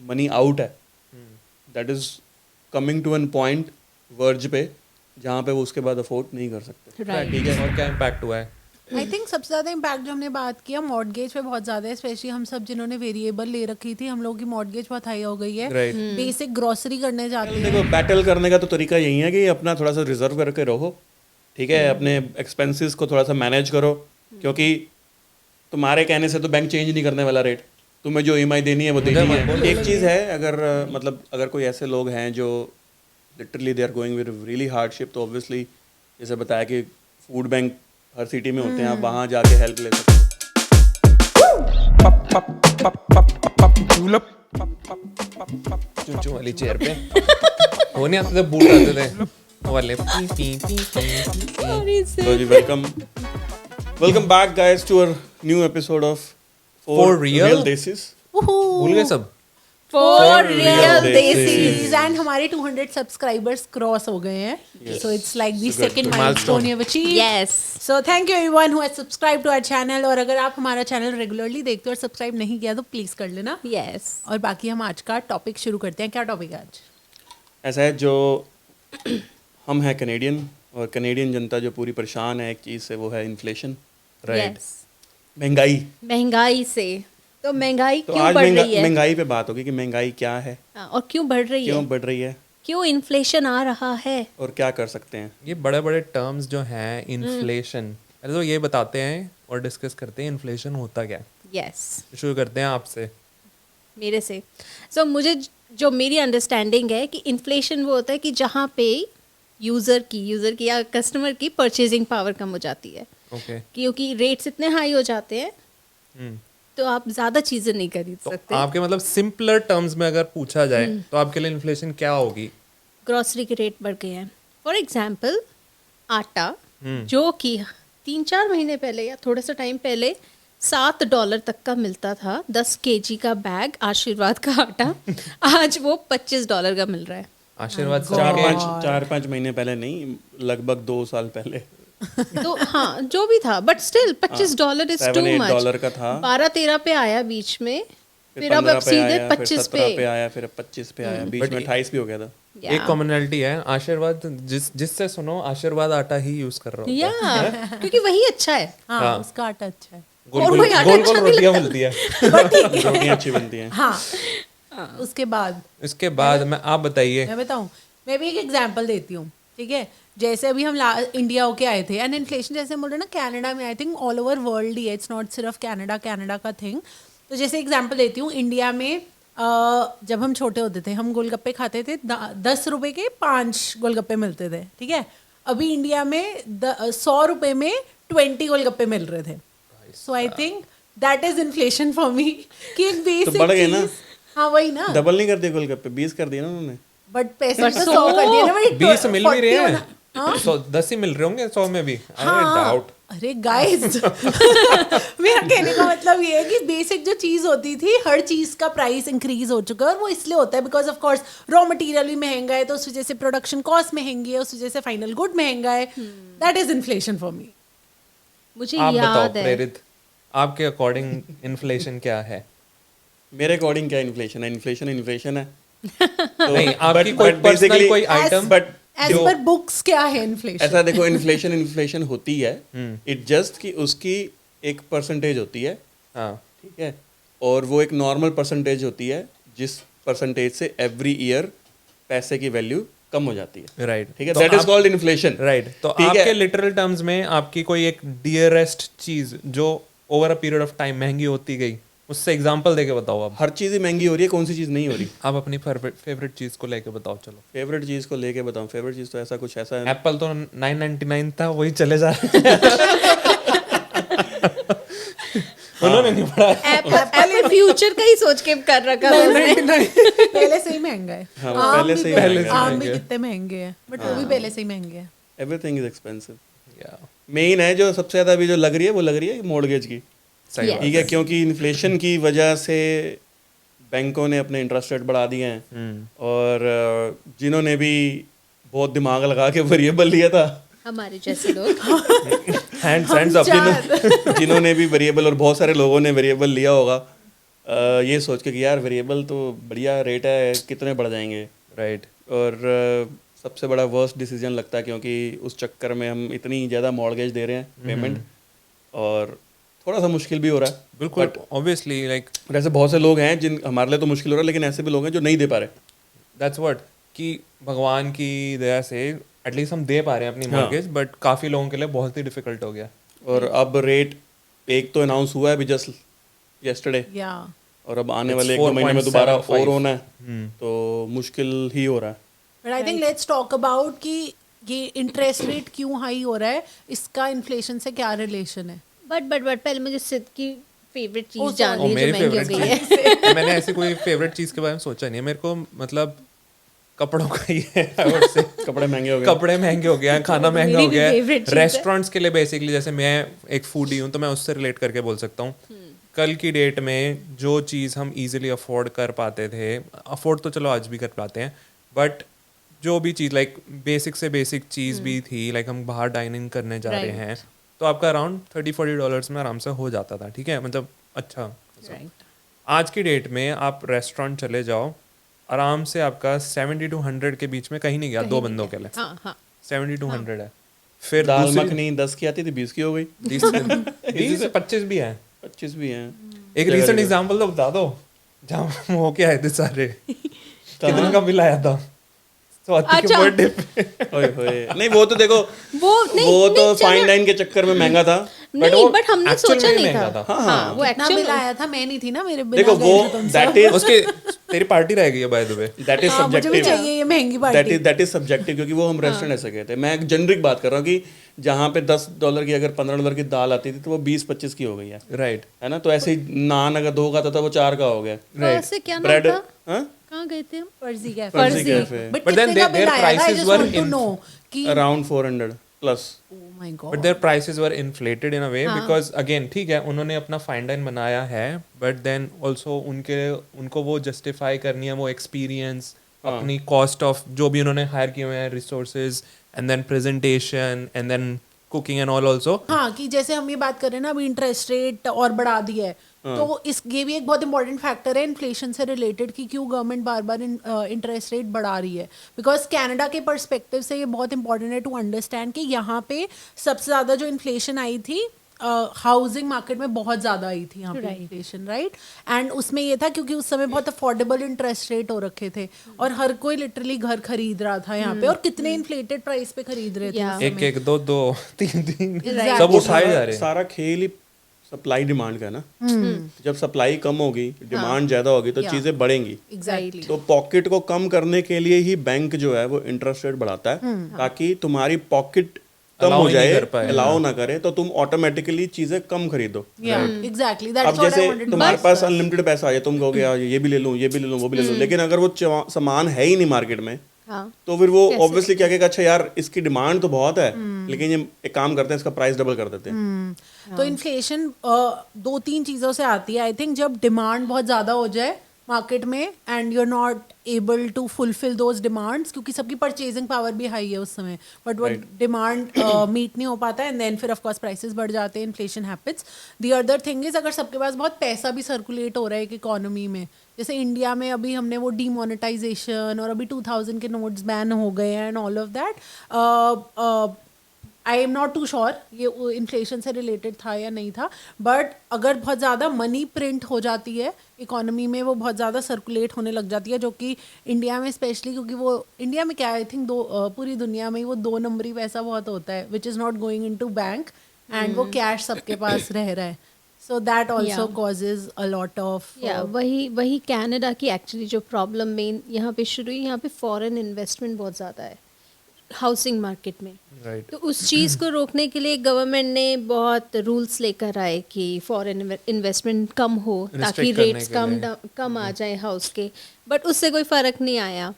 Money out है, that is coming to an point verge पे जहाँ पे वो उसके बाद अफोर्ड नहीं कर सकते। Right. ठीक है, और क्या इम्पैक्ट हुआ है? आई थिंक सबसे ज़्यादा इम्पैक्ट जो हमने बात किया मॉर्टगेज पे बहुत ज़्यादा है, स्पेशली हम सब जिन्होंने वेरिएबल ले रखी थी, हम लोगों की मॉर्टगेज बहुत हाई हो गई है। राइट। बेसिक ग्रोसरी करने जाते हैं। देखो बैटल करने का तो तरीका यही है कि अपना थोड़ा सा रिजर्व करके रहो, ठीक है, अपने एक्सपेंसेस को थोड़ा सा मैनेज करो, क्योंकि तुम्हारे कहने से तो बैंक चेंज नहीं करने वाला रेट, तुम्हें जो ईएमआई देनी है वो देनी है। एक चीज़ है, अगर मतलब अगर कोई ऐसे लोग हैं जो literally they are going with really hardship, तो ऑब्वियसली जैसे बताया कि फूड बैंक हर सिटी में होते हैं, आप वहाँ जाके हेल्प ले सकते हो। चूचू वाली चेयर पे वो नहीं आते थे, बूट आते थे वो वाले P P So ji, welcome back guys to our new episode of For Real Desis। भूल गए सब। For Real real Desis। Desis and हमारे 200 सब्सक्राइबर्स क्रॉस हो गए हैं, so it's like the second milestone you have achieved। Yes. So thank you everyone who has subscribed to our channel, और अगर आप हमारा चैनल रेगुलरली देखते हो और सब्सक्राइब नहीं किया तो प्लीज कर लेना। Yes. और बाकी हम आज का टॉपिक शुरू करते हैं। क्या टॉपिक है आज? ऐसा है, जो हम हैं कनेडियन, और कनेडियन जनता जो पूरी परेशान है एक चीज़ से, वो है इन्फ्लेशन, राइट? Yes. महंगाई। महंगाई से तो महंगाई तो क्यों आज बढ़ रही है? महंगाई पे बात होगी कि महंगाई क्या है, और क्यों बढ़ रही क्यों है? बढ़ रही है, क्यों इन्फ्लेशन आ रहा है? और क्या कर सकते हैं। ये बड़े बड़े टर्म्स जो हैं, इन्फ्लेशन, पहले तो ये बताते हैं और डिस्कस करते हैं इन्फ्लेशन होता क्या है। Yes. शुरू करते हैं आपसे। मेरे से मुझे जो मेरी अंडरस्टैंडिंग है कि इन्फ्लेशन वो होता है कि जहाँ पे यूज़र की या कस्टमर की परचेजिंग पावर कम हो जाती है, ओके। क्योंकि रेट्स इतने हाई हो जाते हैं तो आप ज़्यादा चीज़ें नहीं खरीद तो सकते। आपके मतलब सिंपलर टर्म्स में अगर पूछा जाए तो आपके लिए इन्फ्लेशन क्या होगी? ग्रॉसरी के रेट बढ़ गए हैं। फॉर एग्जाम्पल आटा, जो कि 3-4 महीने पहले या थोड़ा सा टाइम पहले $7 तक का मिलता था, 10 kg का बैग आशीर्वाद का आटा, आज वो $25 का मिल रहा है। आशीर्वाद से चार पाँच महीने पहले नहीं, लगभग 2 साल पहले तो हाँ, जो भी था, but still $25 is too much. $7-8 का था, 12-13 पे आया बीच में, फिर अब 15 पे सीधे आया, फिर 25 17 पे आया, फिर 25 पे आया, बीच में 28 भी हो गया था। एक कॉमनैलिटी है, आशीर्वाद जिससे सुनो आशीर्वाद आटा ही यूज कर रहा या होता है। क्योंकि वही अच्छा है। हाँ, उसका आटा अच्छा है। गोल और गोल वही आटा गोल अच्छा गोल नहीं रोटियां लगता। मिलती है। रोटियां अच्छी बनती हैं। हाँ, उसके बाद इसके बाद मैं आप बताइए। मैं बताऊँ, मैं भी एक एग्जांपल देती हूँ, ठीक है? जैसे अभी हम इंडिया होके आए थे, एंड इन्फ्लेशन जैसे बोल रहे ना, कनाडा में I think all over world ही है, इट्स नॉट सिर्फ कनाडा का थिंग। तो जैसे एग्जांपल देती हूँ, इंडिया में जब हम छोटे होते थे, हम गोलगप्पे खाते थे, 10 रुपए के 5 गोलगप्पे मिलते थे, ठीक है? अभी इंडिया में 100 रुपए में 20 गोलगप्पे मिल रहे थे। So I think that is inflation for me कि एक बेसिक बढ़ गए ना? चीज, हाँ वही ना, डबल नहीं कर दिया गोलगप्पे, 20 कर दिया ना उन्होंने। बट पैसे तो 100 कर दिए ना, बट 20 मिल भी रहे 40 हैं, होना। 10 ही मिल रहे होंगे 100 में भी। डाउट। अरे गाइस मेरा कहने का मतलब ये है कि बेसिक जो चीज होती थी, हर चीज का प्राइस इंक्रीज हो चुका है, और वो इसलिए होता है because of course raw material भी महंगा है, तो उस वजह से प्रोडक्शन कॉस्ट महंगी है, उस वजह से फाइनल गुड महंगा है। दैट इज इन्फ्लेशन फॉर मी। मुझे आप बताओ याद है, प्रेरित, आपके अकॉर्डिंग इन्फ्लेशन क्या है? मेरे अकॉर्डिंग क्या इन्फ्लेशन है? इन्फ्लेशन है तो, नहीं, आपकी कोई but पर्सनल basically- कोई आइटम? but एज जो पर बुक्स क्या है इन्फ्लेशन? ऐसा देखो, इन्फ्लेशन होती है, इट जस्ट कि उसकी एक परसेंटेज होती है, हाँ, ठीक है, और वो एक नॉर्मल परसेंटेज होती है जिस परसेंटेज से एवरी ईयर पैसे की वैल्यू कम हो जाती है, राइट। ठीक है? That is called inflation, right. तो ठीक है? आपके लिटरल टर्म्स में आपकी कोई एक डियरेस्ट चीज जो over a period of time महंगी होती गई, उससे एग्जांपल देके बताओ। अब हर चीज़ ही महंगी हो रही है, कौन सी चीज़ नहीं हो रही? आप अपनी फेवरेट चीज को लेके बताओ। चलो, फेवरेट चीज़ को लेके बताऊं, फेवरेट चीज़ तो ऐसा कुछ ऐसा है, एप्पल तो 999 था, वही चले जा रहे हैं। उन्होंने नहीं पढ़ा। एप्पल फ्यूचर का ही सोच के कर रखा है उसने। पहले से ही महंगा है। हाँ, आम पहले भी से ही पहले- महंगा है। आम भी कितने महंगे हैं, बट वो भी पहले से ही महंगे हैं। Everything is expensive. Yeah, main है जो सबसे ज़्यादा अभी जो लग रही है, वो लग रही है मॉर्गेज की, सही Yes. बात। ठीक है, क्योंकि इन्फ्लेशन की वजह से बैंकों ने अपने इंटरेस्ट रेट बढ़ा दिए हैं, और जिन्होंने भी बहुत दिमाग लगा के वेरिएबल लिया था, हमारे जैसे लोग हैंड्स अप, जिन्होंने भी वेरिएबल, और बहुत सारे लोगों ने वेरिएबल लिया होगा, ये सोच के कि यार वेरिएबल तो बढ़िया रेट है, कितने बढ़ जाएंगे। राइट। और सबसे बड़ा वर्स्ट डिसीजन लगता है, क्योंकि उस चक्कर में हम इतनी ज़्यादा मॉर्गेज दे रहे हैं पेमेंट, और थोड़ा सा मुश्किल भी हो रहा है। बिल्कुल, ऑब्वियसली, लाइक ऐसे बहुत से लोग हैं जिन हमारे लिए तो मुश्किल हो रहा है, लेकिन ऐसे भी लोग हैं जो नहीं दे पा रहे। दैट्स व्हाट, कि भगवान की दया से एटलीस्ट हम दे पा रहे हैं अपनी हाँ। मॉर्गेज, बट काफ़ी लोगों के लिए बहुत ही डिफिकल्ट हो गया। और अब रेट एक तो अनाउंस हुआ है अभी जस्ट यस्टरडे, या और अब आने It's वाले 1-2 महीने में दोबारा 4.75. और होना है, तो मुश्किल ही हो रहा है। But I think let's talk about कि ये इंटरेस्ट रेट क्यों हाई हो रहा है, इसका इन्फ्लेशन से क्या रिलेशन है। बट पहले मुझे सिद्ध की फेवरेट Oh, चीज जान और ली जो मेरी महंगी हो फेवरेट गई है। मैंने ऐसी कोई फेवरेट चीज़ के बारे में सोचा नहीं है। मेरे को मतलब कपड़ों का ही है, I would say। कपड़े महंगे हो गए। कपड़े महंगे हो गए हैं, खाना महंगा मेरी हो भी गया है। favorite चीज़ है। रेस्टोरेंट्स के लिए बेसिकली, जैसे मैं एक फूडी हूँ तो मैं उससे रिलेट करके बोल सकता हूँ, कल की डेट में जो चीज़ हम इजीली अफोर्ड कर पाते थे, अफोर्ड तो चलो आज भी कर पाते हैं, बट जो भी चीज़ लाइक बेसिक से बेसिक चीज़ भी थी, लाइक हम बाहर डाइनिंग करने जा रहे हैं तो आपका अराउंड $30-40 में आराम से हो जाता था, ठीक है, मतलब अच्छा। आज की डेट में आप रेस्टोरेंट चले जाओ, आराम से आपका 70 to 100 के बीच में कहीं नहीं गया दो बंदों के लिए। हाँ हाँ 70 to 100 है। फिर दाल दूसरी मखनी 10 की आती थी 20 की हो गई, 20 से 25 भी है। 25 भी हैं। एक रीसेंट एग्जांपल तो बता दो जहाँ हम होके आए थे सारे, कितने का बिल आया था स्वाति के अच्छा। बर्थडे पे। ओए होए, नहीं वो तो देखो, नहीं, वो तो नहीं, फाइन चलो। डाइन के चक्कर में महंगा था। नहीं, बट हमने actual सोचा में नहीं महंगा था। था। हाँ, वो कितना एक्चुअल बिल आया था, मैं नहीं थी ना, मेरे बिल देखो आ गए वो थे तुमसे। दैट इज उसके तेरी पार्टी रह गई है बाय द वे। हाँ, मुझे भी चाहिए ये महंगी पार्टी। दैट इज सब्जेक्टिव, क्योंकि वो हम रेस्टोरेंट ऐसे गए थे। मैं एक जेनरिक बात कर रहा हूँ कि जहाँ पे $10 की अगर $15 की दाल आती थी तो वो 20-25 की हो गई राइट। है ना। तो ऐसे ही नान अगर 2 का था तो वो 4 का हो गया। वैसे क्या नाम ब्रेड, था? हाँ, कहाँ गए थे हम? फर्जी कैफे। फर्जी कैफे, बट But then कितने का their बिल आया था? I prices just were want to in- know कि around 400 plus. oh my god। But their prices were inflated in a way because again ठीक है उन्होंने अपना फाइन डाइन बनाया है, बट देन ऑल्सो उनको वो जस्टिफाई करनी है वो एक्सपीरियंस, अपनी कॉस्ट ऑफ जो भी उन्होंने हायर किए हुए हैं resources, and then presentation, and then cooking and all also. हाँ, कि जैसे हम ये बात कर रहे हैं ना, अभी इंटरेस्ट रेट और बढ़ा दिया है, तो इस ये भी एक बहुत इंपॉर्टेंट फैक्टर है इन्फ्लेशन से रिलेटेड कि क्यों गवर्नमेंट बार बार इंटरेस्ट रेट बढ़ा रही है। बिकॉज कनाडा के पर्सपेक्टिव से ये बहुत इंपॉर्टेंट है टू अंडरस्टैंड कि यहाँ पे सबसे ज़्यादा जो इन्फ्लेशन आई थी हाउसिंग मार्केट में बहुत ज़्यादा आई थी यहाँ पे इन्फ्लेशन, राइट। एंड उसमें ये था क्योंकि उस समय बहुत अफोर्डेबल इंटरेस्ट रेट हो रखे थे और हर कोई लिटरली घर खरीद रहा था यहाँ पे, और कितने इन्फ्लेटेड प्राइस पे खरीद रहे थे उस एक समय। एक दो दो तीन तीन Exactly. सब उठाए जा रहे हैं। सारा खेल ही सप्लाई डिमांड का है ना। जब सप्लाई कम होगी, डिमांड ज्यादा होगी, तो चीजें बढ़ेंगी। एग्जैक्टली। तो पॉकेट को कम करने के लिए ही बैंक जो है वो इंटरेस्ट रेट बढ़ाता है, ताकि तुम्हारी पॉकेट कम Allow हो ही नहीं जाए, कर पाए। अलाउ ना करे, तो तुम ऑटोमेटिकली चीजें कम खरीदो। या एग्जैक्टली, अब दैट्स व्हाट आई जैसे वांटेड टू तुम्हारे पास अनलिमिटेड पैसा आ जाए, तुम कहोगे यार ये भी ले लूं, ये भी ले लूं, वो भी ले लूं, लेकिन अगर वो सामान है ही नहीं मार्केट में, हाँ तो फिर वो ऑब्वियसली क्या कहेगा, अच्छा यार इसकी डिमांड तो बहुत है, लेकिन ये एक काम करते हैं, इसका प्राइस डबल कर देते हैं। तो इन्फ्लेशन 2-3 चीज़ों से आती है। आई थिंक जब डिमांड बहुत ज़्यादा हो जाए मार्केट में and you are not able to fulfil those demands, क्योंकि सबकी परचेजिंग पावर भी हाई है उस समय, बट वो डिमांड मीट नहीं हो पाता है, एंड देन फिर ऑफ कोर्स प्राइसेस बढ़ जाते हैं, inflation happens. The other thing is, अगर सबके पास बहुत पैसा भी सर्कुलेट हो रहा है एक इकोनॉमी में, जैसे इंडिया में अभी हमने वो डीमोनेटाइजेशन और अभी 2000 के नोट्स बैन हो गए हैं and all of that, I am not too sure ये इन्फ्लेशन से रिलेटेड था या नहीं था, बट अगर बहुत ज़्यादा मनी प्रिंट हो जाती है इकोनॉमी में, वो बहुत ज़्यादा सर्कुलेट होने लग जाती है, जो कि इंडिया में स्पेशली, क्योंकि वो इंडिया में क्या आई थिंक पूरी दुनिया में ही वो 2 नंबरी पैसा बहुत होता है which is not going in to bank, and वो कैश सबके पास रह रहा है, so that also causes a lot of या वही कनाडा की एक्चुअली जो प्रॉब्लम मेन यहाँ पे शुरू हुई, यहाँ पे फॉरेन इन्वेस्टमेंट बहुत ज़्यादा है हाउसिंग मार्केट में। राइट। तो उस चीज़ को रोकने के लिए गवर्नमेंट ने बहुत रूल्स लेकर आए कि फॉरेन इन्वेस्टमेंट कम हो, ताकि Restrict करने रेट्स के कम आ जाए हाउस के, बट उससे कोई फर्क नहीं आया।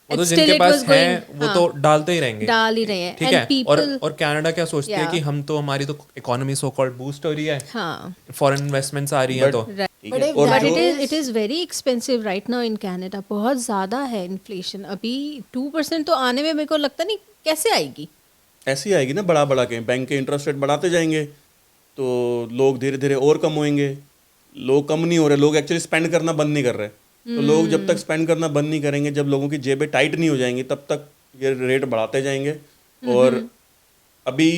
वो तो Still जिनके it पास was है going- वो हाँ, तो डालते ही रहेंगे, डाल ही रहे हैं। ठीक And है। people- और कनाडा क्या सोचती है Yeah. कि हम तो हमारी तो इकोनॉमी सो कॉल्ड बूस्ट हो रही है, हाँ फॉरेन इन्वेस्टमेंट्स आ रही हैं, तो ठीक But है। if और that जो it is very expensive right now in Canada. बहुत ज़्यादा है इन्फ्लेशन, अभी 2% तो आने में मेरे को लगता नहीं कैसे आएगी। ऐसी आएगी ना, बढ़ा बढ़ा के बैंक के इंटरेस्ट रेट बढ़ाते जाएंगे, तो लोग धीरे धीरे और कम होंगे, लोग कम नहीं हो रहे, लोग एक्चुअली स्पेंड करना बंद नहीं कर रहे। तो लोग जब तक स्पेंड करना बंद नहीं करेंगे, जब लोगों की जेबें टाइट नहीं हो जाएंगी, तब तक ये रेट बढ़ाते जाएंगे। और अभी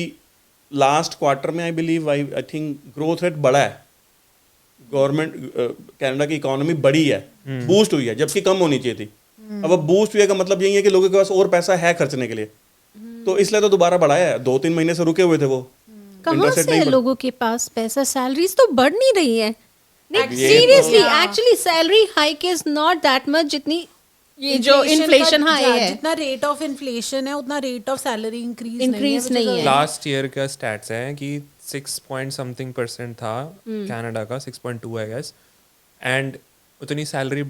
लास्ट क्वार्टर में I believe I think growth rate बढ़ा है, गवर्नमेंट कनाडा की इकोनॉमी बढ़ी है, बूस्ट हुई है, जबकि कम होनी चाहिए थी। अब बूस्ट हुई का मतलब यही है कि लोगों के पास और पैसा है खर्चने के लिए, तो इसलिए तो दोबारा बढ़ाया है। 2-3 महीने से रुके हुए थे वो। कहाँ Interest rate से नहीं है बढ़- लोगों के पास पैसा? सैलरीज तो बढ़ नहीं रही है। ये तो- seriously, actually salary hike is not that much जितनी ये जो इन्फ्लेशन हाई है। जितना रेट ऑफ इन्फ्लेशन है उतना rate of salary increase Increase नहीं है। लास्ट ईयर का स्टैट्स है कि 6 पॉइंट समथिंग % था कनाडा का, 6.2 आई गेस, एंड उतनी सैलरी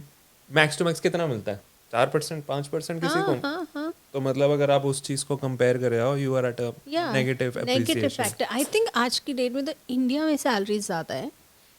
मैक्स टू मैक्स कितना मिलता है? 4%, 5% किसी को। हाँ। तो मतलब अगर आप उस चीज को कंपेयर कर रहे हो, you are at a negative negative appreciation. Factor. I think आज की डेट में तो इंडिया में सैलरी ज़्यादा है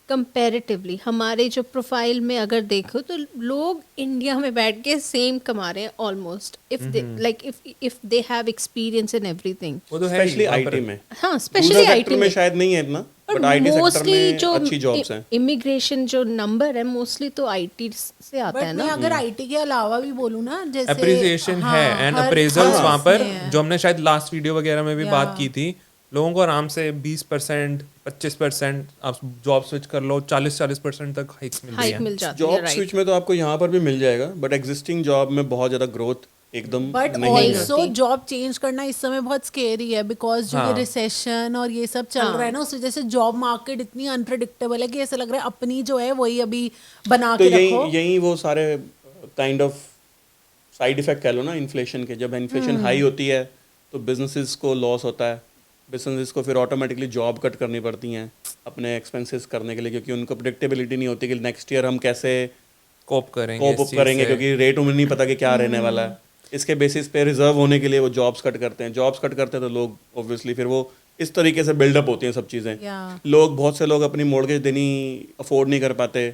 कंपैरेटिवली। हमारे जो प्रोफाइल में अगर देखो तो लोग इंडिया में बैठ के सेम कमा रहे हैं almost, if they like if they have experience in everything. वो तो है स्पेशली वहाँ पर। आईटी में, हाँ, दूसरे स्पेशली सेक्टर आईटी में में। शायद नहीं है इतना, पर बट आईटी सेक्टर मोस्टली में जो अच्छी जॉब्स हैं। इमिग्रेशन जो नंबर है मोस्टली तो आईटी से आता बट है मैं ना। अगर आईटी के अलावा भी बोलूँ ना, जैसे अप्रिसिएशन हाँ, है एंड हर अप्रेजल्स class वहाँ पर, में है। जो हमने शायद लास्ट वीडियो वगैरह में भी बात Yeah. की थी, लोगों को आराम से 20%, 25% आप जॉब स्विच कर लो, 40% तक हाइक्स मिल रही हाइक है। मिल जाती है, जॉब राइट। स्विच में तो आपको यहाँ पर भी मिल जाएगा, बट एग्जिस्टिंग जॉब में बहुत ज़्यादा ग्रोथ एकदम बट नहीं है। ऑल्सो जॉब चेंज करना इस समय बहुत स्केरी है, बिकॉज जो ये हाँ। रिसेशन और ये सब चल रहा है ना, उस वजह से जॉब मार्केट इतनी अनप्रिडिक्टेबल है कि ऐसा लग रहा है अपनी जो है वही अभी बना तो के रखो। यही वो सारे काइंड ऑफ साइड इफेक्ट कह लो ना इन्फ्लेशन के। जब इन्फ्लेशन हाई होती है तो बिजनेसेस को लॉस होता है, बिजनेसेस को फिर ऑटोमेटिकली जॉब कट करनी पड़ती हैं अपने एक्सपेंसेस करने के लिए, क्योंकि उनको प्रेडिक्टेबिलिटी नहीं होती कि नेक्स्ट ईयर हम कैसे कोप करेंगे कोप इस अप चीज़ करेंगे, से। क्योंकि रेट उन्हें नहीं पता कि क्या रहने वाला है। इसके बेसिस पे रिजर्व होने के लिए वो जॉब्स कट करते हैं। जॉब्स कट करते हैं तो लोग ऑब्वियसली फिर वो इस तरीके से बिल्डअप होती हैं सब चीज़ें। Yeah. लोग, बहुत से लोग अपनी मॉर्गेज देनी अफोर्ड नहीं कर पाते,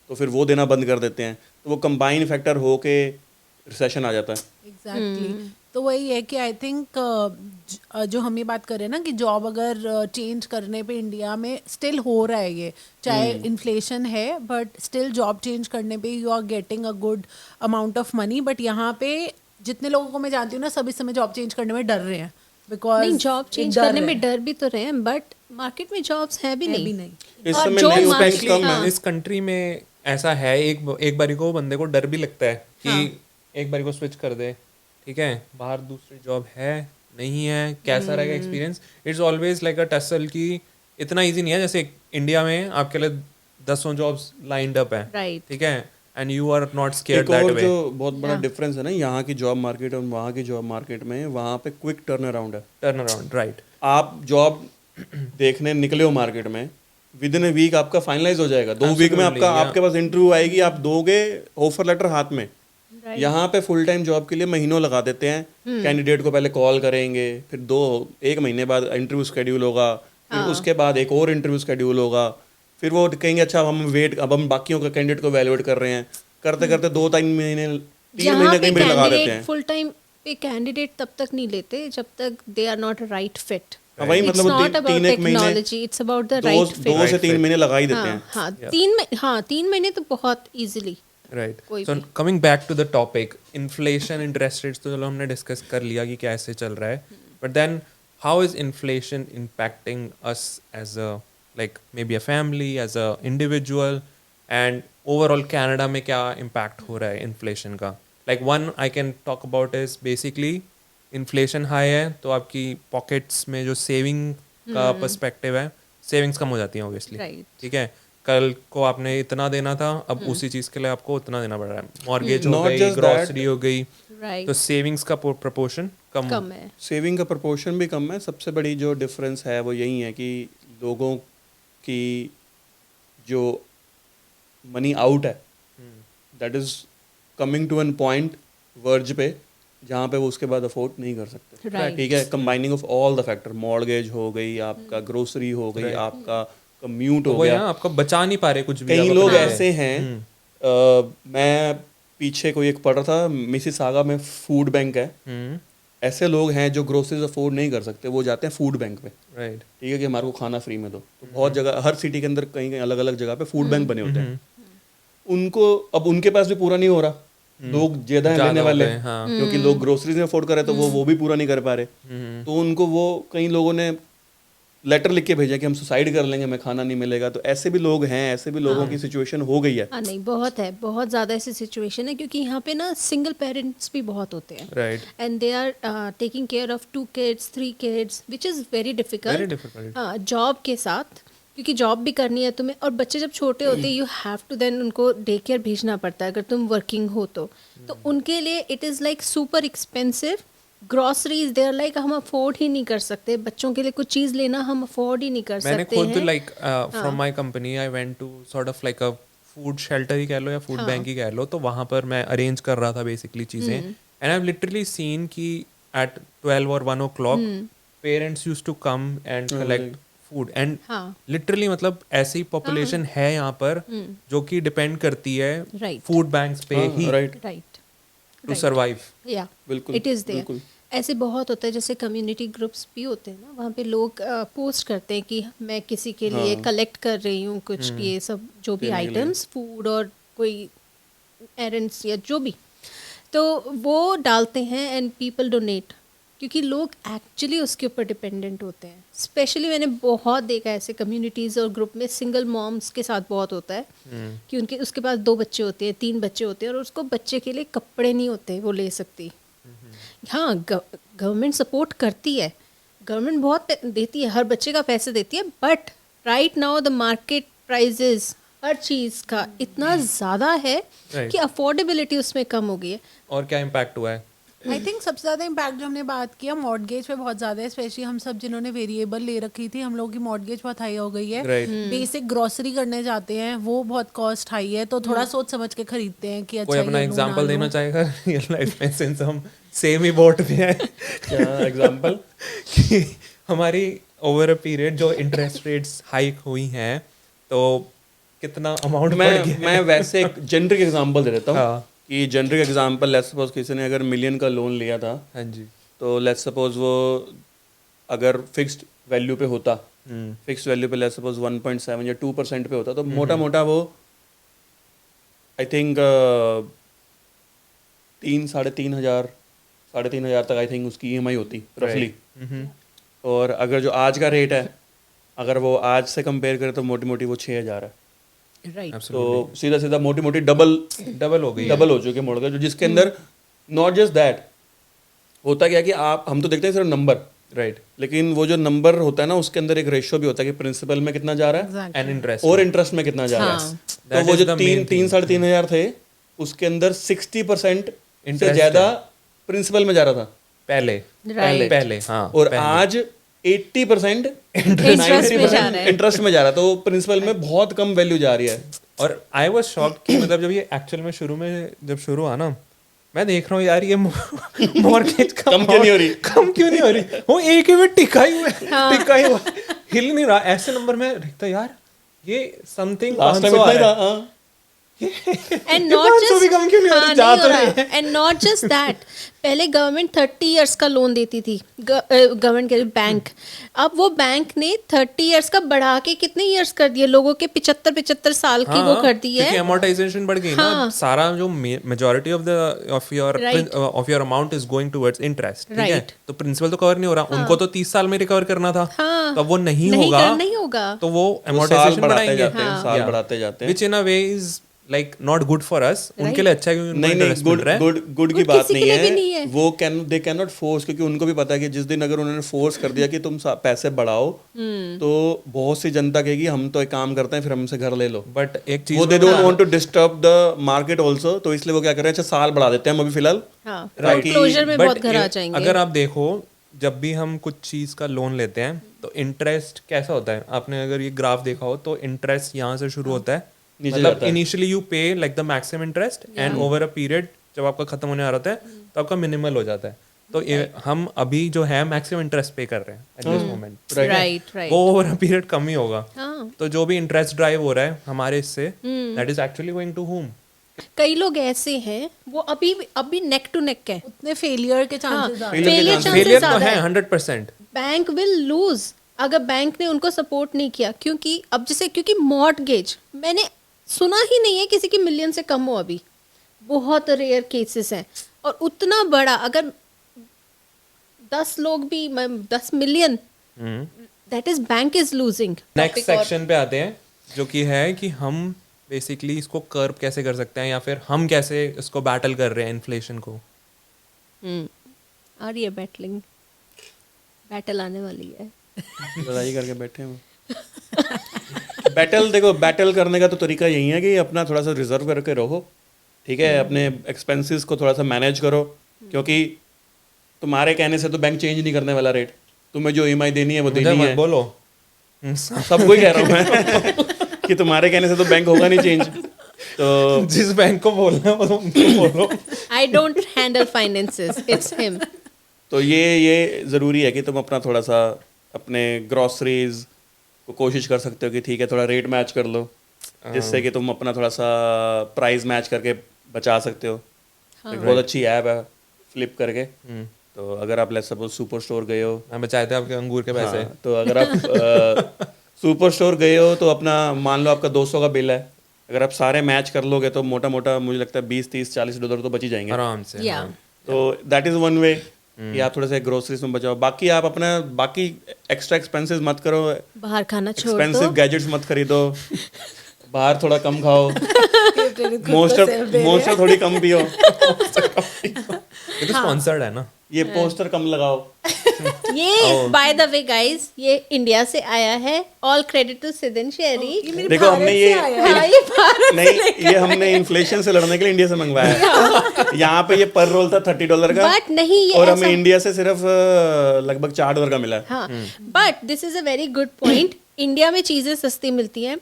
तो फिर वो देना बंद कर देते हैं, तो वो कंबाइन फैक्टर हो के रिसेशन आ जाता है। एग्जैक्टली तो वही है कि आई थिंक जो हम ये बात कर रहे हैं ना कि जॉब अगर चेंज करने पे इंडिया में स्टिल हो रहा है, ये चाहे इन्फ्लेशन है बट स्टिल जॉब चेंज करने पे you are getting a good amount of money. But यहाँ पे जितने लोगों को मैं जानती हूँ ना, सब इस समय जॉब चेंज करने में डर रहे हैं, बिकॉज नहीं, जॉब चेंज करने में डर भी तो रहे हैं, बट मार्केट में जॉब्स हैं भी नहीं। इस और समय जो नई market- ओपनिंग कम हाँ। है। इस कंट्री में ऐसा है, एक बारी को बंदे को डर भी लगता है कि एक बारी को स्विच कर दे, ठीक है, बाहर दूसरी जॉब है नहीं है, कैसा रहेगा experience. It's always like a tussle कि इतना इजी नहीं है। जैसे इंडिया में आपके लिए 10 जॉब्स लाइंड अप है, Right. ठीक है, and you are not scared एक दैट और वे। जो बहुत बड़ा डिफरेंस है ना यहाँ की जॉब मार्केट और वहाँ की जॉब मार्केट में, वहाँ पे क्विक टर्न अराउंड है। Turn around, right. आप जॉब देखने निकले हो मार्केट में, विद इन ए वीक आपका फाइनलाइज हो जाएगा। 2 वीक में आपका आपके पास इंटरव्यू आएगी, आप दोगे ऑफर लेटर हाथ में। यहाँ पे फुल टाइम जॉब के लिए महीनों लगा देते हैं। कैंडिडेट को पहले कॉल करेंगे, फिर 1 महीने बाद इंटरव्यू शेड्यूल होगा, फिर उसके बाद एक और इंटरव्यू शेड्यूल होगा, फिर वो कहेंगे अच्छा अब हम बाकियों का कैंडिडेट को वैल्यूएट कर रहे हैं, करते करते 2-3 महीने 3 महीने कहीं भी लगा देते हैं। फुल टाइम पे कैंडिडेट तब तक नहीं लेते जब तक they are not right fit. वही मतलब वो 3 एक महीने, technology, it's about the right fit. 2 से 3 महीने लगा ही देते हैं। हाँ, 3 महीने तो बहुत इजीली। राइट। कोई so coming back to the topic, inflation, interest rates तो चलो हमने डिस्कस कर लिया कि कैसे चल रहा है, but then how is inflation impacting us as a like may be a family, as a individual, and overall Canada में क्या इम्पैक्ट हो रहा है इन्फ्लेशन का? Like one I can talk about is basically inflation high है तो आपकी pockets में जो सेविंग का पर्सपेक्टिव है, सेविंग्स कम हो जाती हैं ऑब्वियसली, Right. ठीक है। कल को आपने इतना देना था, अब उसी चीज के लिए आपको उतना देना पड़ रहा है। मॉर्गेज हो Not गई, just ग्रोसरी हो गई, राइट, तो सेविंग्स का प्रपोर्शन कम कम है। सेविंग का प्रपोर्शन भी कम है। सबसे बड़ी जो डिफरेंस है वो यही है कि लोगों की जो मनी आउट है that is coming to an point verge पे जहाँ पे वो उसके बाद अफोर्ड नहीं कर सकते। Right. ठीक है, combining of all the factor, mortgage हो गई, आपका ग्रोसरी हो गई, आपका कम्यूट तो हो वही गया। ना, आपको बचा नहीं पा रहे कुछ भी। कई आप लोग अपने ऐसे हैं, मैं पीछे कोई एक पढ़ रहा था, मिसिसागा में फूड बैंक है, ऐसे लोग हैं जो ग्रोसरीज अफोर्ड नहीं कर सकते, वो जाते हैं फूड बैंक पे, राइट ठीक है, कि हमारे को खाना फ्री में दो। तो बहुत जगह, हर सिटी के अंदर कहीं कहीं अलग अलग जगह पे फूड बैंक बने होते हैं। उनको अब उनके पास भी पूरा नहीं हो रहा, लोग ज्यादा हैं लेने हो वाले, गए, हाँ। क्योंकि लोग ग्रोसरीज में अफोर्ड कर रहे हैं, तो वो भी पूरा नहीं कर पा रहे। तो उनको वो कई लोगों ने लेटर लिख के भेजा कि हम सुसाइड कर लेंगे, हमें खाना नहीं मिलेगा। तो ऐसे भी लोग हैं, ऐसे भी लोगों की सिचुएशन हो गई है। हाँ नहीं, बहुत है, बहुत ज़्यादा ऐसी सिचुएशन है, क्योंकि यहाँ पे ना सिंगल पेरेंट्स भी बहुत होते हैं, right and they are taking care of 2 kids 3 kids, which is very difficult. Difficult हाँ, जॉब के साथ, क्योंकि जॉब भी करनी है तुम्हें, और बच्चे जब छोटे होते हैं यू हैव टू देन उनको डे केयर भेजना पड़ता है अगर तुम वर्किंग हो तो उनके लिए it is like super expensive. Groceries they are like हम अफोर्ड ही नहीं कर सकते, बच्चों के लिए कुछ चीज़ लेना हम अफोर्ड ही नहीं कर मैंने सकते खुद हैं। Like from my company I went to sort of like a food shelter ही कह लो या फूड बैंक ही कह लो, तो वहाँ पर मैं अरेंज कर रहा था बेसिकली चीज़ें, and I have literally seen कि एट 12 और 1 o'clock parents used to come and collect food, and हाँ। लिटरली मतलब ऐसी पॉपुलेशन है यहाँ पर जो कि डिपेंड करती है Right. फूड बैंक्स पे ही राइट, राइट टू सर्वाइव। या बिल्कुल, इट इज़ देयर। बिल्कुल। ऐसे बहुत होता है, जैसे कम्युनिटी ग्रुप्स भी होते हैं ना, वहाँ पे लोग पोस्ट करते हैं कि मैं किसी के लिए कलेक्ट कर रही हूँ कुछ ये सब जो भी आइटम्स, फूड और कोई एरेंड्स या जो भी, तो वो डालते हैं एंड पीपल डोनेट, क्योंकि लोग एक्चुअली उसके ऊपर डिपेंडेंट होते हैं। स्पेशली मैंने बहुत देखा है ऐसे कम्युनिटीज़ और ग्रुप में, सिंगल मॉम्स के साथ बहुत होता है कि उनके उसके पास 2 बच्चे होते हैं, 3 बच्चे होते हैं, और उसको बच्चे के लिए कपड़े नहीं होते वो ले सकती। हाँ, गवर्नमेंट सपोर्ट करती है, गवर्नमेंट बहुत देती है, हर बच्चे का पैसे देती है, but right now the market prices हर चीज़ का इतना ज़्यादा है कि अफोर्डेबिलिटी उसमें कम हो गई है। और क्या इम्पैक्ट हुआ है? आई थिंक सबसे ज़्यादा इम्पैक्ट जो हमने बात किया मॉर्गेज पे बहुत ज़्यादा है, स्पेशली हम सब जिन्होंने वेरिएबल ले रखी थी, हम लोगों की मॉर्गेज बहुत हाई हो गई है। Right. बेसिक ग्रोसरी करने जाते हैं वो बहुत कॉस्ट हाई है, तो थोड़ा सोच समझ के खरीदते हैं कि अच्छा कोई अपना ये लूं, ना एग्जांपल देना लूं। चाहेगा रियल लाइफ में, सिंस हम सेम ही बोट पे हैं? क्या एग्जांपल? कि हमारी ओवर अ पीरियड जो इंटरेस्ट रेट्स हाइक हुई हैं, तो कितना अमाउंट बढ़ गया? मैं वैसे एक जेनरिक एग्जांपल दे देता हूँ हाँ। कि जेनरिक एग्जांपल, लेट्स सपोज किसी ने अगर मिलियन का लोन लिया था, हाँ जी। तो लेट्स सपोज वो अगर फिक्स्ड वैल्यू पे होता, फिक्स्ड वैल्यू पे लेट्स सपोज 1.7 या 2% पे होता, तो मोटा मोटा वो आई थिंक 3,500 तक आई थिंक उसकी EMI होती रफली। और अगर जो आज का रेट है, अगर वो आज से कंपेयर करें तो मोटी मोटी वो 6,000 है। राइट, तो सीधा सीधा मोटी मोटी डबल हो गई हो चुकी है मोड़गेज, जिसके अंदर नॉट जस्ट दैट, होता क्या है कि हम तो देखते हैं सिर्फ नंबर, राइट, लेकिन वो जो नंबर होता है ना, उसके अंदर एक रेशियो भी होता है कि प्रिंसिपल में कितना जा रहा है एग्जैक्टली। एंड इंटरेस्ट और इंटरेस्ट में कितना जा रहा है। तो That वो is जो the main thing. 3,500 थे, उसके अंदर 60% से Interest ज्यादा प्रिंसिपल में जा रहा था, पहले Right. पहले हाँ, और पहले। आज 80% Interest में जा रहा 90% है। इंटरेस्ट में जा रहा है। तो प्रिंसिपल में बहुत कम वैल्यू जा रही है। और आई वाज शॉक्ड कि मतलब जब ये एक्चुअल में जब शुरू हुआ ना, मैं देख रहा हूँ यार ये मॉर्गेज कम क्यों नहीं हो रही? कम क्यों नहीं हो रही? वो एक ही में टिका ही हुआ है, टिका ही हुआ है, हिल नहीं रहा। ऐसे नंबर में देखता यार ये समथिंग लास्ट टाइम इतना ही था। हाँ। एंड ये नॉट 500 भी कम क्यों नहीं हो रही? जा तो रहे हैं। एंड नॉट जस्ट दैट, पहले गवर्नमेंट 30 इयर्स का लोन देती थी, गवर्नमेंट के बैंक, अब वो बैंक ने 30 इयर्स का बढ़ा के कितने इयर्स कर दिए, लोगों के 75 साल की वो कर दी क्योंकि है। amortization बढ़ गई ना, सारा जो majority of your amount is going towards interest, ठीक है? Right. तो प्रिंसिपल तो कवर नहीं हो रहा, उनको तो 30 साल में रिकवर करना था, तो अब वो नहीं नहीं होगा, तो वो साल amortization बढ़ाते बढ़ाएंगे, जाते हैं, साल बढ़ाते जाते हैं। which in a way is like not good for us, उनके लिए अच्छा है क्योंकि उनको नहीं interest मिल रहा है। गुड की Good बात किसी के नहीं लिए भी है, नहीं है। वो दे कैन नॉट फोर्स, क्योंकि उनको भी पता है कि जिस दिन अगर उन्होंने फोर्स कर दिया कि तुम पैसे बढ़ाओ, तो बहुत सी जनता कहेगी हम तो एक काम करते हैं, फिर हमसे घर ले लो। बट एक चीज वो they don't want to disturb the market also, तो इसलिए वो क्या कर रहे हैं, अच्छा साल बढ़ा देते हैं हम अभी फिलहाल। हाँ, ताकि- क्लोजर में But बहुत घर आ जाएंगे। अगर आप देखो, जब भी हम कुछ चीज का लोन लेते हैं तो इंटरेस्ट कैसा होता है, आपने अगर ये ग्राफ देखा हो तो इंटरेस्ट यहाँ से शुरू होता है, नीचे मतलब जाता है। इनिशियली यू पे like the maximum interest and over a period जब आपका खत्म होने आ रहा है तो आपका मिनिमल हो जाता है। तो हम अभी जो है मैक्सिमम इंटरेस्ट पे कर रहे हैं at this moment, right right, वो ओवर अ पीरियड कम ही होगा। हाँ तो जो भी इंटरेस्ट ड्राइव हो रहा है हमारे इससे, that is actually going to home, कई लोग ऐसे हैं वो अभी नेक टू नेक है, उतने फेलियर के हाँ, चांसेस Failure के फेलियर तो ज्यादा है है। 100%। बैंक विल लूज अगर बैंक ने उनको सपोर्ट नहीं किया, क्योंकि अब जैसे क्योंकि मॉर्टगेज मैंने सुना ही नहीं है किसी की मिलियन से कम हो, अभी बहुत रेयर केसेस हैं। और उतना बड़ा अगर 10 लोग भी 10 million, that is bank is losing. Next section पे आते हैं जो कि है कि हम बेसिकली इसको कर्व कैसे कर सकते हैं या फिर हम कैसे इसको बैटल कर रहे हैं इन्फ्लेशन को। आ रही है बैटल आने वाली है। लड़ाई करके बैठे हैं। बैटल देखो, बैटल करने का तो तरीका यही है कि अपना थोड़ा सा रिजर्व करके रहो, ठीक है, अपने एक्सपेंसेस को थोड़ा सा मैनेज करो, क्योंकि तुम्हारे कहने से तो बैंक चेंज नहीं करने वाला रेट। तुम्हें जो ईएमआई देनी है वो मुझे देनी मत है। बोलो। सबको ही कह रहा हूँ मैं कि तुम्हारे कहने से तो बैंक होगा नहीं चेंज। तो जिस बैंक को बोलना है वो उनको बोलो। I don't handle finances, it's him. तो ये ज़रूरी है कि तुम अपना थोड़ा सा अपने ग्रॉसरीज को कोशिश कर सकते हो कि ठीक है थोड़ा रेट मैच कर लो, जिससे कि तुम अपना थोड़ा सा प्राइस मैच करके बचा सकते हो। एक बहुत अच्छी ऐप है फ्लिप करके। तो अगर आप लेट्स सपोज सुपर स्टोर गए हो, मैं बचाए थे आपके अंगूर के पैसे। हाँ, तो अगर आप सुपर स्टोर गए हो तो अपना मान लो आपका 200 का बिल है, अगर आप सारे मैच कर लोगे तो मोटा मोटा मुझे लगता है 20 30 40 डॉलर तो बच ही जाएंगे। आराम से। या तो दैट इज़ वन वे कि आप थोड़े से ग्रोसरीज में बचाओ। बाकी आप अपना बाकी एक्स्ट्रा एक्सपेंसेस मत करो, बाहर खाना छोड़ एक्सपेंसिव दो। गैजेट्स मत खरीदो, बाहर थोड़ा कम खाओ, मोस्टर थोड़ी कम पियो, ये तो स्पॉन्सर्ड है ना। ये पोस्टर कम लगाओ। ये बाय द वे गाइस, ये इंडिया से आया है। ऑल क्रेडिट टू सिदन शेरी। देखो हमने ये हाँ, ये भारत नहीं, ये हमने इन्फ्लेशन से लड़ने के लिए इंडिया से मंगवाया है। यहाँ पे ये पर रोल था $30 का, बट नहीं ये और ऐसा हमें इंडिया से सिर्फ लगभग $4 का मिला है। हाँ, but this is a very good point. India में चीज़ें सस्ती मिलती हैं।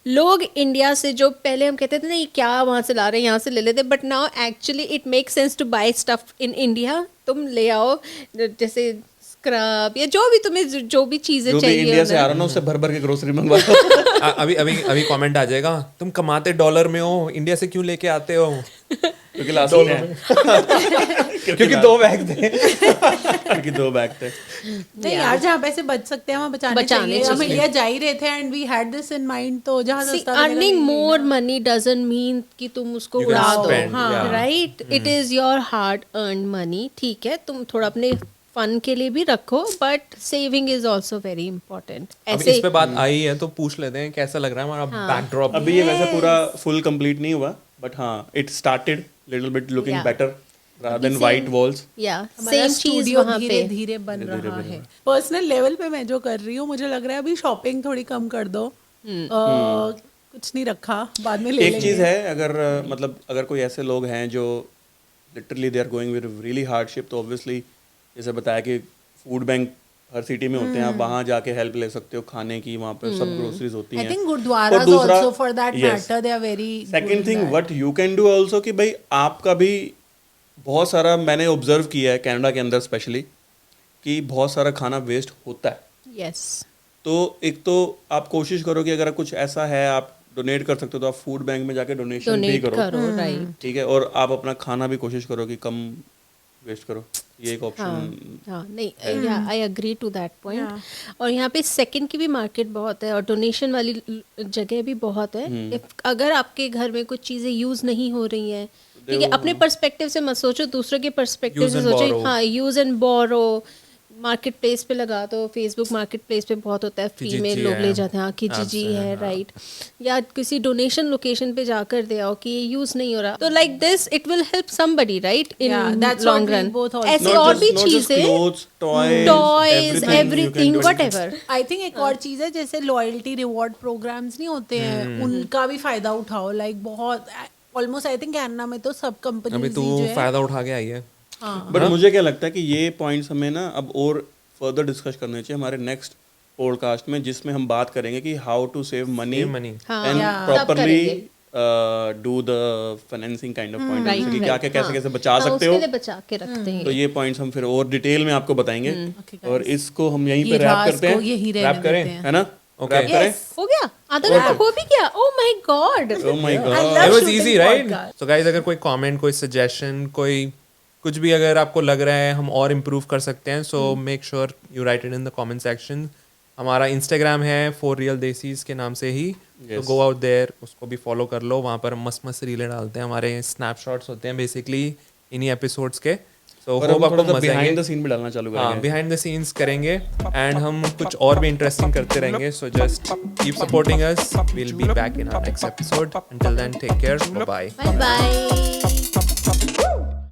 लोग इंडिया से जो पहले हम कहते थे नहीं क्या वहाँ से ला रहे हैं यहाँ से ले लेते, but now actually it make sense to buy stuff in India. तुम ले आओ जैसे स्क्रब या जो भी तुम्हें जो भी चीज़ें जो भी चाहिए इंडिया से आ रहा ना उससे भर भर के ग्रोसरी मंगवाओ। अभी अभी अभी कमेंट आ जाएगा, तुम कमाते डॉलर में हो, इंडिया से क्यों लेके आते हो? क्योंकि लास्ट में है। क्योंकि 2 बैग थे। क्योंकि 2 बैग थे। नहीं यार, जहाँ पैसे बच सकते हैं वहाँ बचाने चाहिए। हम इंडिया जा ही रहे थे and we had this in mind, तो जहाँ सस्ता मिलेगा earning more money doesn't mean कि तुम उसको You can उड़ा दो। spend, हाँ, yeah. Right, it is your hard earn money. ठीक है, तुम थोड़ा अपने फन के लिए भी रखो, but saving is also very important. अब इस पे बात आई है तो पूछ लेते हैं कैसा लग रहा है हमारा बैकड्रॉप। अभी ये वैसे पूरा फुल कंप्लीट नहीं हुआ, बट हाँ it started little bit looking Yeah. Better rather than white walls. या हमारा सेम चीज स्टूडियो वहाँ धीरे पे। धीरे बन रहा है। पर्सनल लेवल पे मैं जो कर रही हूँ, मुझे लग रहा है अभी शॉपिंग थोड़ी कम कर दो। कुछ नहीं रखा, बाद में ले एक लेंगे। चीज़ है, अगर मतलब अगर कोई ऐसे लोग हैं जो literally they are going with really hardship, तो ऑब्वियसली जैसे बताया कि फूड बैंक हर सिटी में होते हैं, आप वहाँ जाके हेल्प ले सकते हो खाने की, वहाँ पे सब ग्रोसरीज होती हैं। I think और Gurdwaras दूसरा- also for that Yes. matter they are very second thing what you can do also कि भाई आपका भी बहुत सारा, मैंने ऑब्जर्व किया है कनाडा के अंदर स्पेशली, कि बहुत सारा खाना वेस्ट होता है। यस, तो एक तो आप कोशिश करो कि अगर कुछ ऐसा है आप डोनेट कर सकते हो तो आप फूड बैंक में जाके डोनेशन भी डोनेट करो, करो, राइट। ठीक है, और आप अपना खाना भी कोशिश करो कि कम वेस्ट करो। ये एक ऑप्शन। हाँ, नहीं, या I agree to that point. और यहाँ पे सेकंड की भी मार्केट बहुत है और डोनेशन वाली जगह भी बहुत है। अगर आपके घर में कुछ चीज़ें यूज़ नहीं हो रही हैं, ठीक है, अपने पर्सपेक्टिव से मत सोचो, दूसरों के पर्सपेक्टिव Use से and सोचो। borrow. हाँ, use and borrow market place पे लगा दो। फेसबुक मार्केट प्लेस पे बहुत होता है, फ्री में Kijiji लोग है, ले जाते हैं। हाँ, किजीजी है, राइट। या किसी डोनेशन लोकेशन पे जाकर दे आओ कि ये यूज़ नहीं हो रहा, तो like this it will help somebody, right, in Yeah, that's what long we run. both also- ऐसे और भी चीज़ें, clothes, toys, toys, everything you everything, can do. Whatever. I think एक और चीज़ है, जैसे लॉयल्टी रिवॉर्ड प्रोग्राम्स नहीं होते हैं, उनका भी फायदा उठाओ। लाइक बहुत ऑलमोस्ट आई थिंक कैनडा में तो सब अभी कंपनीज तू जो है। फायदा उठा के आई है। बट मुझे क्या लगता है कि ये पॉइंट्स हमें ना अब और फर्दर डिस्कस करने चाहिए हमारे नेक्स्ट पॉडकास्ट में, जिसमें हम बात करेंगे कि how to save money Save money. हाँ, एंड yeah. प्रॉपरली करेंगे। Do the financing kind of point, right, जैसे कि राइट, क्या क्या कैसे हाँ। कैसे बचा हाँ, सकते उसके हो। लिए बचा के रखते हैं। तो ये पॉइंट्स हम फिर और डिटेल में आपको बताएंगे। Okay, और इसको हम यहीं ये पे रैप राज करते को हैं, यही Wrap रहने करें? देते हैं। है ना। Okay. Wrap करें? हो गया आधा घंटा हो भी गया Oh my God Oh my I god. love It was shooting easy, right? podcast. So guys, अगर कोई comment, कोई suggestion, कोई कुछ भी अगर आपको लग रहा है हम और improve कर सकते हैं, so make sure you write it in the comment section. हमारा Instagram है For Real Desis के नाम से ही, तो go out there, उसको भी follow कर लो. वहाँ पर मस्त मस्त रीलें डालते हैं, हमारे snapshots होते हैं basically इन्हीं episodes के. So और hope हम आपको थोड़ा सा मजा आएंगे. behind the scene भी डालना चालू हाँ, करेंगे. behind the scenes करेंगे and हम कुछ और भी इंटरेस्टिंग करते रहेंगे. So just keep supporting us. We'll be back in our next episode. Until then, take care. Bye bye. Bye bye